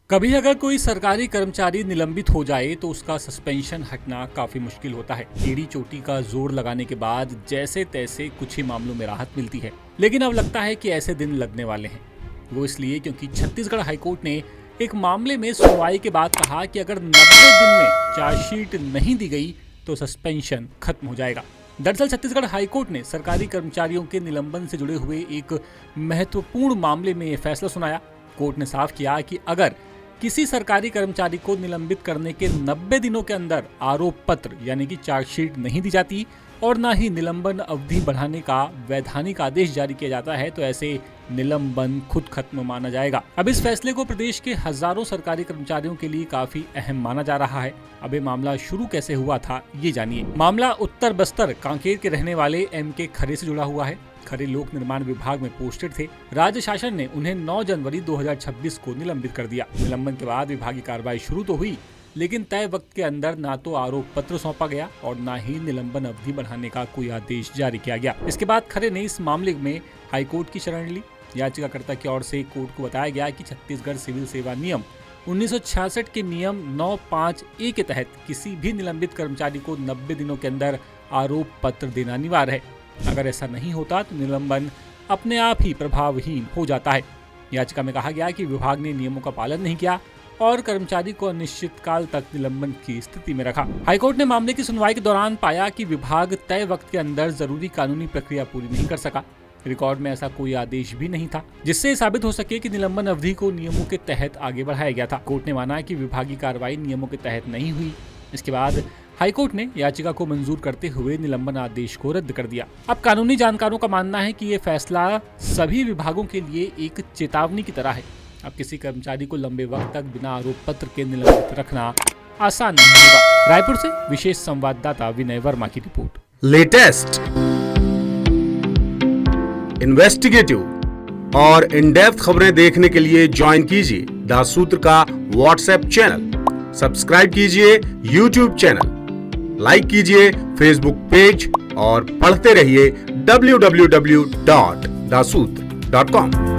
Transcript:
कभी अगर कोई सरकारी कर्मचारी निलंबित हो जाए तो उसका सस्पेंशन हटना काफी मुश्किल होता है। एड़ी चोटी का जोर लगाने के बाद जैसे तैसे कुछ ही मामलों में राहत मिलती है, लेकिन अब लगता है कि ऐसे दिन लगने वाले हैं। वो इसलिए क्योंकि छत्तीसगढ़ हाईकोर्ट ने एक मामले में सुनवाई के बाद कहा कि अगर 90 दिन में चार्जशीट नहीं दी गई तो सस्पेंशन खत्म हो जाएगा। दरअसल छत्तीसगढ़ हाईकोर्ट ने सरकारी कर्मचारियों के निलंबन से जुड़े हुए एक महत्वपूर्ण मामले में यह फैसला सुनाया। कोर्ट ने साफ किया कि अगर किसी सरकारी कर्मचारी को निलंबित करने के 90 दिनों के अंदर आरोप पत्र यानी कि चार्जशीट नहीं दी जाती और न ही निलंबन अवधि बढ़ाने का वैधानिक आदेश जारी किया जाता है तो ऐसे निलंबन खुद खत्म माना जाएगा। अब इस फैसले को प्रदेश के हजारों सरकारी कर्मचारियों के लिए काफी अहम माना जा रहा है। अब ये मामला शुरू कैसे हुआ था ये जानिए। मामला उत्तर बस्तर कांकेर के रहने वाले MK खरे से जुड़ा हुआ है। खरे लोक निर्माण विभाग में पोस्टेड थे। राज्य शासन ने उन्हें 9 जनवरी 2026 को निलंबित कर दिया। निलंबन के बाद विभागीय कार्रवाई शुरू तो हुई, लेकिन तय वक्त के अंदर ना तो आरोप पत्र सौंपा गया और ना ही निलंबन अवधि बढ़ाने का कोई आदेश जारी किया गया। इसके बाद खरे ने इस मामले में हाईकोर्ट की शरण ली। याचिकाकर्ता की ओर से कोर्ट को बताया गया कि छत्तीसगढ़ सिविल सेवा नियम 1966 के नियम 9(5)(a) के तहत किसी भी निलंबित कर्मचारी को 90 दिनों के अंदर आरोप पत्र देना अनिवार्य है। अगर ऐसा नहीं होता तो निलंबन अपने आप ही प्रभावहीन हो जाता है। याचिका में कहा गया कि विभाग ने नियमों का पालन नहीं किया और कर्मचारी को अनिश्चित काल तक निलंबन की स्थिति में रखा। हाईकोर्ट ने मामले की सुनवाई के दौरान पाया कि विभाग तय वक्त के अंदर जरूरी कानूनी प्रक्रिया पूरी नहीं कर सका। रिकॉर्ड में ऐसा कोई आदेश भी नहीं था जिससे साबित हो सके कि निलंबन अवधि को नियमों के तहत आगे बढ़ाया गया था। कोर्ट ने माना कि विभागीय कार्रवाई नियमों के तहत नहीं हुई। इसके बाद हाईकोर्ट ने याचिका को मंजूर करते हुए निलंबन आदेश को रद्द कर दिया। अब कानूनी जानकारों का मानना है कि ये फैसला सभी विभागों के लिए एक चेतावनी की तरह है। अब किसी कर्मचारी को लंबे वक्त तक बिना आरोप पत्र के निलंबित रखना आसान नहीं होगा। रायपुर से विशेष संवाददाता विनय वर्मा की रिपोर्ट। लेटेस्ट, इन्वेस्टिगेटिव और इन डेप्थ खबरें देखने के लिए ज्वाइन कीजिए द सूत्र का व्हाट्सएप चैनल, सब्सक्राइब कीजिए यूट्यूब चैनल, लाइक कीजिए फेसबुक पेज और पढ़ते रहिए www.daसूत्र.com।